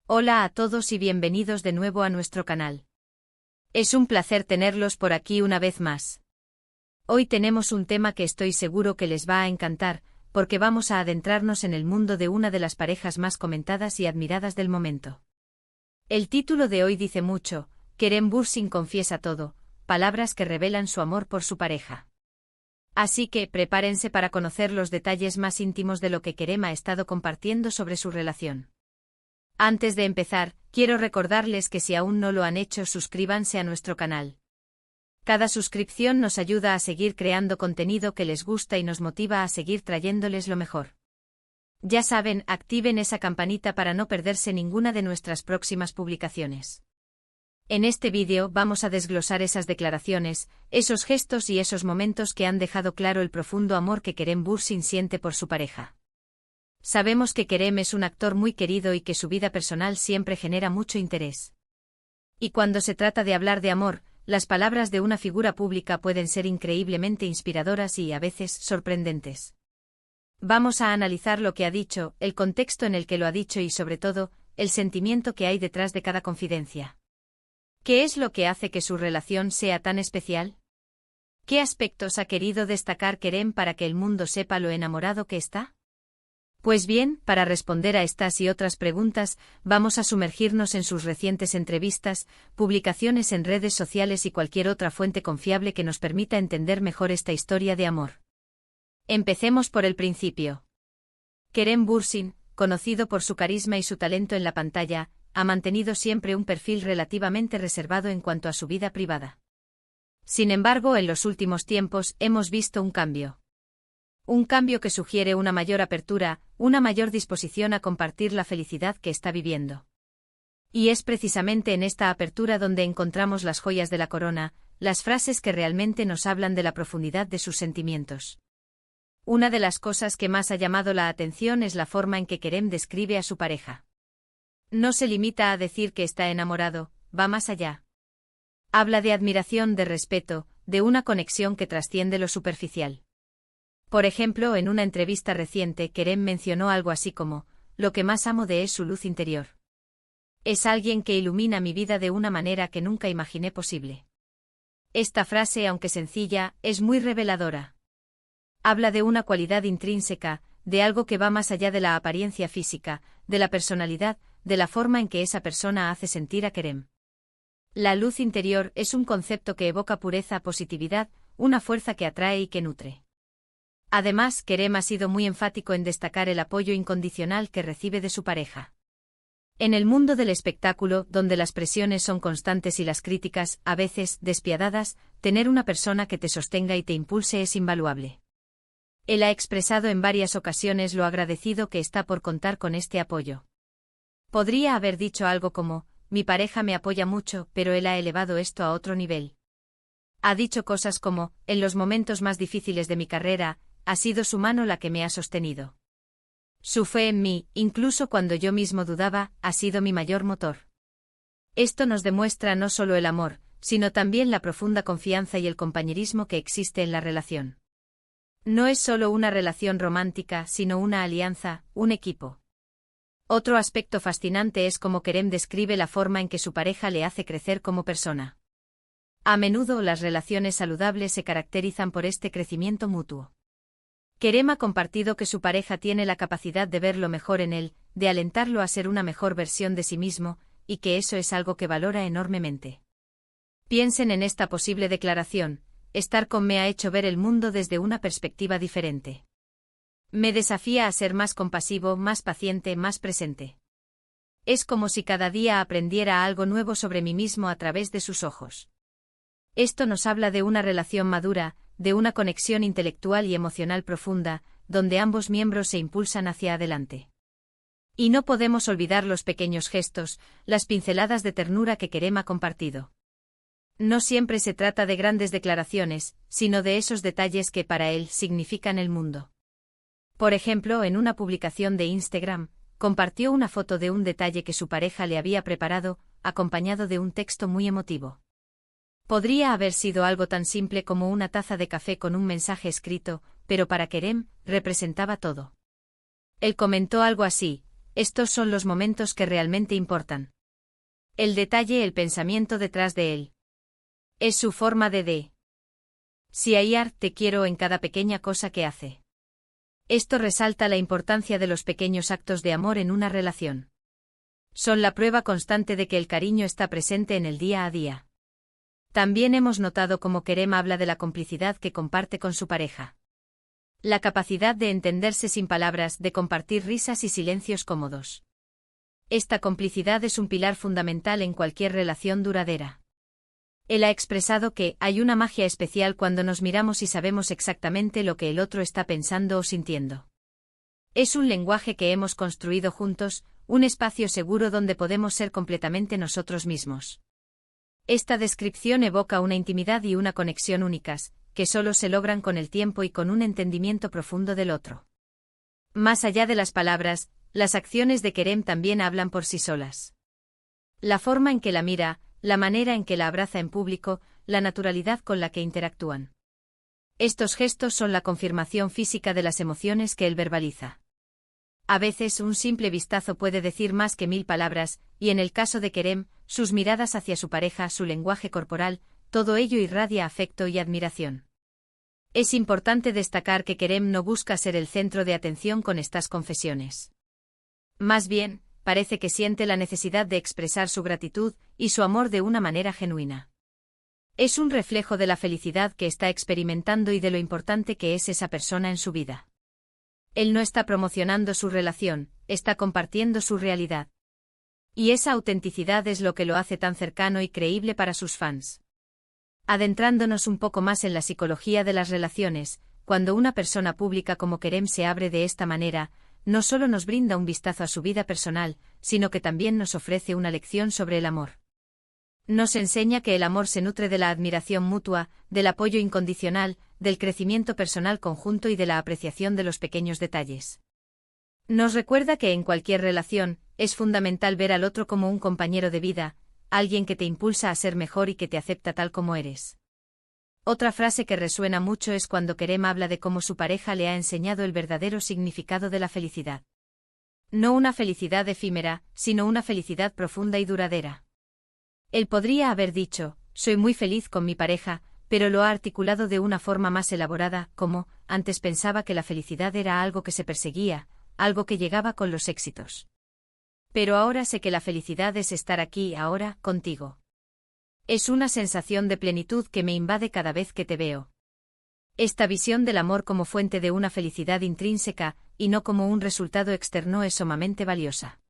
Hola a todos y bienvenidos de nuevo a nuestro canal. Es un placer tenerlos por aquí una vez más. Hoy tenemos un tema que estoy seguro que les va a encantar, porque vamos a adentrarnos en el mundo de una de las parejas más comentadas y admiradas del momento. El título de hoy dice mucho: Kerem Bürsin confiesa todo, palabras que revelan su amor por su pareja. Así que prepárense para conocer los detalles más íntimos de lo que Kerem ha estado compartiendo sobre su relación. Antes de empezar, quiero recordarles que si aún no lo han hecho, suscríbanse a nuestro canal. Cada suscripción nos ayuda a seguir creando contenido que les gusta y nos motiva a seguir trayéndoles lo mejor. Ya saben, activen esa campanita para no perderse ninguna de nuestras próximas publicaciones. En este vídeo vamos a desglosar esas declaraciones, esos gestos y esos momentos que han dejado claro el profundo amor que Kerem Bürsin siente por su pareja. Sabemos que Kerem es un actor muy querido y que su vida personal siempre genera mucho interés. Y cuando se trata de hablar de amor, las palabras de una figura pública pueden ser increíblemente inspiradoras y a veces sorprendentes. Vamos a analizar lo que ha dicho, el contexto en el que lo ha dicho y sobre todo, el sentimiento que hay detrás de cada confidencia. ¿Qué es lo que hace que su relación sea tan especial? ¿Qué aspectos ha querido destacar Kerem para que el mundo sepa lo enamorado que está? Pues bien, para responder a estas y otras preguntas, vamos a sumergirnos en sus recientes entrevistas, publicaciones en redes sociales y cualquier otra fuente confiable que nos permita entender mejor esta historia de amor. Empecemos por el principio. Kerem Bürsin, conocido por su carisma y su talento en la pantalla, ha mantenido siempre un perfil relativamente reservado en cuanto a su vida privada. Sin embargo, en los últimos tiempos hemos visto un cambio. Un cambio que sugiere una mayor apertura, una mayor disposición a compartir la felicidad que está viviendo. Y es precisamente en esta apertura donde encontramos las joyas de la corona, las frases que realmente nos hablan de la profundidad de sus sentimientos. Una de las cosas que más ha llamado la atención es la forma en que Kerem describe a su pareja. No se limita a decir que está enamorado, va más allá. Habla de admiración, de respeto, de una conexión que trasciende lo superficial. Por ejemplo, en una entrevista reciente, Kerem mencionó algo así como: lo que más amo de él es su luz interior. Es alguien que ilumina mi vida de una manera que nunca imaginé posible. Esta frase, aunque sencilla, es muy reveladora. Habla de una cualidad intrínseca, de algo que va más allá de la apariencia física, de la personalidad, de la forma en que esa persona hace sentir a Kerem. La luz interior es un concepto que evoca pureza, positividad, una fuerza que atrae y que nutre. Además, Kerem ha sido muy enfático en destacar el apoyo incondicional que recibe de su pareja. En el mundo del espectáculo, donde las presiones son constantes y las críticas, a veces, despiadadas, tener una persona que te sostenga y te impulse es invaluable. Él ha expresado en varias ocasiones lo agradecido que está por contar con este apoyo. Podría haber dicho algo como: mi pareja me apoya mucho, pero él ha elevado esto a otro nivel. Ha dicho cosas como: en los momentos más difíciles de mi carrera, ha sido su mano la que me ha sostenido. Su fe en mí, incluso cuando yo mismo dudaba, ha sido mi mayor motor. Esto nos demuestra no solo el amor, sino también la profunda confianza y el compañerismo que existe en la relación. No es solo una relación romántica, sino una alianza, un equipo. Otro aspecto fascinante es cómo Kerem describe la forma en que su pareja le hace crecer como persona. A menudo las relaciones saludables se caracterizan por este crecimiento mutuo. Kerem ha compartido que su pareja tiene la capacidad de ver lo mejor en él, de alentarlo a ser una mejor versión de sí mismo, y que eso es algo que valora enormemente. Piensen en esta posible declaración: estar con me ha hecho ver el mundo desde una perspectiva diferente. Me desafía a ser más compasivo, más paciente, más presente. Es como si cada día aprendiera algo nuevo sobre mí mismo a través de sus ojos. Esto nos habla de una relación madura, de una conexión intelectual y emocional profunda, donde ambos miembros se impulsan hacia adelante. Y no podemos olvidar los pequeños gestos, las pinceladas de ternura que Kerem ha compartido. No siempre se trata de grandes declaraciones, sino de esos detalles que para él significan el mundo. Por ejemplo, en una publicación de Instagram, compartió una foto de un detalle que su pareja le había preparado, acompañado de un texto muy emotivo. Podría haber sido algo tan simple como una taza de café con un mensaje escrito, pero para Kerem, representaba todo. Él comentó algo así: estos son los momentos que realmente importan. El detalle, el pensamiento detrás de él. Es su forma de decir te quiero en cada pequeña cosa que hace. Esto resalta la importancia de los pequeños actos de amor en una relación. Son la prueba constante de que el cariño está presente en el día a día. También hemos notado cómo Kerem habla de la complicidad que comparte con su pareja. La capacidad de entenderse sin palabras, de compartir risas y silencios cómodos. Esta complicidad es un pilar fundamental en cualquier relación duradera. Él ha expresado que hay una magia especial cuando nos miramos y sabemos exactamente lo que el otro está pensando o sintiendo. Es un lenguaje que hemos construido juntos, un espacio seguro donde podemos ser completamente nosotros mismos. Esta descripción evoca una intimidad y una conexión únicas, que solo se logran con el tiempo y con un entendimiento profundo del otro. Más allá de las palabras, las acciones de Kerem también hablan por sí solas. La forma en que la mira, la manera en que la abraza en público, la naturalidad con la que interactúan. Estos gestos son la confirmación física de las emociones que él verbaliza. A veces un simple vistazo puede decir más que 1000 palabras, y en el caso de Kerem, sus miradas hacia su pareja, su lenguaje corporal, todo ello irradia afecto y admiración. Es importante destacar que Kerem no busca ser el centro de atención con estas confesiones. Más bien, parece que siente la necesidad de expresar su gratitud y su amor de una manera genuina. Es un reflejo de la felicidad que está experimentando y de lo importante que es esa persona en su vida. Él no está promocionando su relación, está compartiendo su realidad. Y esa autenticidad es lo que lo hace tan cercano y creíble para sus fans. Adentrándonos un poco más en la psicología de las relaciones, cuando una persona pública como Kerem se abre de esta manera, no solo nos brinda un vistazo a su vida personal, sino que también nos ofrece una lección sobre el amor. Nos enseña que el amor se nutre de la admiración mutua, del apoyo incondicional, del crecimiento personal conjunto y de la apreciación de los pequeños detalles. Nos recuerda que en cualquier relación, es fundamental ver al otro como un compañero de vida, alguien que te impulsa a ser mejor y que te acepta tal como eres. Otra frase que resuena mucho es cuando Kerem habla de cómo su pareja le ha enseñado el verdadero significado de la felicidad. No una felicidad efímera, sino una felicidad profunda y duradera. Él podría haber dicho, soy muy feliz con mi pareja, pero lo ha articulado de una forma más elaborada, como, antes pensaba que la felicidad era algo que se perseguía, algo que llegaba con los éxitos. Pero ahora sé que la felicidad es estar aquí ahora, contigo. Es una sensación de plenitud que me invade cada vez que te veo. Esta visión del amor como fuente de una felicidad intrínseca, y no como un resultado externo es sumamente valiosa.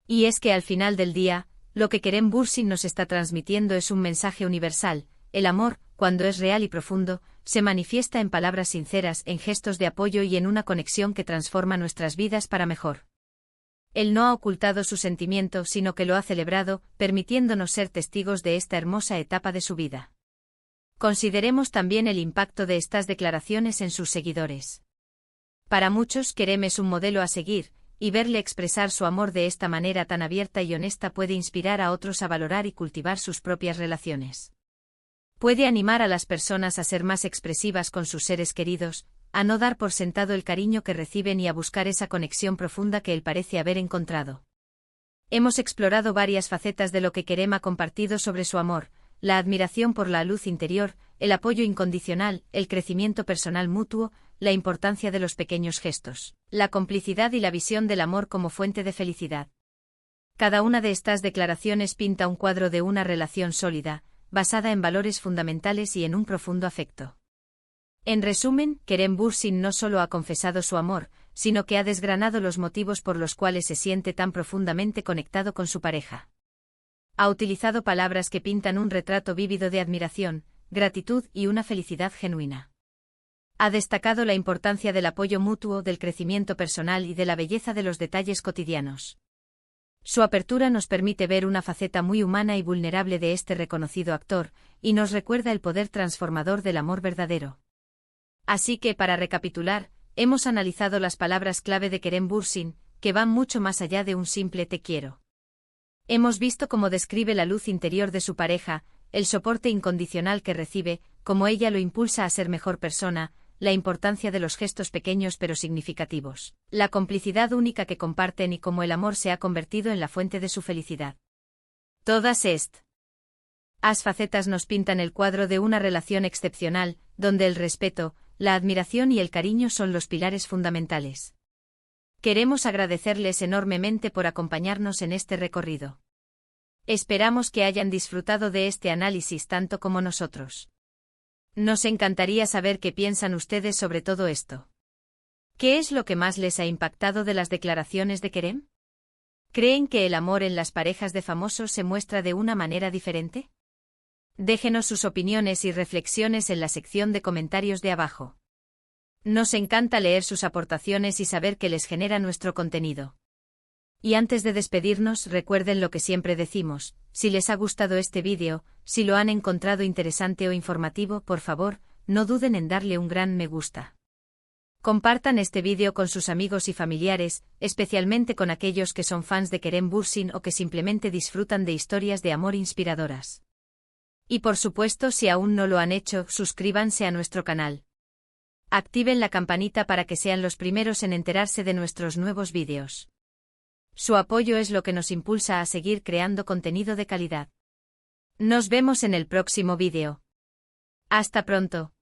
Y es que al final del día, lo que Kerem Bürsin nos está transmitiendo es un mensaje universal. El amor, cuando es real y profundo, se manifiesta en palabras sinceras, en gestos de apoyo y en una conexión que transforma nuestras vidas para mejor. Él no ha ocultado su sentimiento, sino que lo ha celebrado, permitiéndonos ser testigos de esta hermosa etapa de su vida. Consideremos también el impacto de estas declaraciones en sus seguidores. Para muchos, Kerem es un modelo a seguir, y verle expresar su amor de esta manera tan abierta y honesta puede inspirar a otros a valorar y cultivar sus propias relaciones. Puede animar a las personas a ser más expresivas con sus seres queridos, a no dar por sentado el cariño que reciben y a buscar esa conexión profunda que él parece haber encontrado. Hemos explorado varias facetas de lo que Kerem ha compartido sobre su amor, la admiración por la luz interior, el apoyo incondicional, el crecimiento personal mutuo, la importancia de los pequeños gestos, la complicidad y la visión del amor como fuente de felicidad. Cada una de estas declaraciones pinta un cuadro de una relación sólida, basada en valores fundamentales y en un profundo afecto. En resumen, Kerem Bürsin no solo ha confesado su amor, sino que ha desgranado los motivos por los cuales se siente tan profundamente conectado con su pareja. Ha utilizado palabras que pintan un retrato vívido de admiración, gratitud y una felicidad genuina. Ha destacado la importancia del apoyo mutuo, del crecimiento personal y de la belleza de los detalles cotidianos. Su apertura nos permite ver una faceta muy humana y vulnerable de este reconocido actor, y nos recuerda el poder transformador del amor verdadero. Así que, para recapitular, hemos analizado las palabras clave de Kerem Bürsin, que van mucho más allá de un simple te quiero. Hemos visto cómo describe la luz interior de su pareja, el soporte incondicional que recibe, cómo ella lo impulsa a ser mejor persona, la importancia de los gestos pequeños pero significativos, la complicidad única que comparten y cómo el amor se ha convertido en la fuente de su felicidad. Todas estas facetas nos pintan el cuadro de una relación excepcional, donde el respeto, la admiración y el cariño son los pilares fundamentales. Queremos agradecerles enormemente por acompañarnos en este recorrido. Esperamos que hayan disfrutado de este análisis tanto como nosotros. Nos encantaría saber qué piensan ustedes sobre todo esto. ¿Qué es lo que más les ha impactado de las declaraciones de Kerem? ¿Creen que el amor en las parejas de famosos se muestra de una manera diferente? Déjenos sus opiniones y reflexiones en la sección de comentarios de abajo. Nos encanta leer sus aportaciones y saber qué les genera nuestro contenido. Y antes de despedirnos, recuerden lo que siempre decimos: si les ha gustado este vídeo, si lo han encontrado interesante o informativo, por favor, no duden en darle un gran me gusta. Compartan este vídeo con sus amigos y familiares, especialmente con aquellos que son fans de Kerem Bürsin o que simplemente disfrutan de historias de amor inspiradoras. Y por supuesto, si aún no lo han hecho, suscríbanse a nuestro canal. Activen la campanita para que sean los primeros en enterarse de nuestros nuevos vídeos. Su apoyo es lo que nos impulsa a seguir creando contenido de calidad. Nos vemos en el próximo vídeo. Hasta pronto.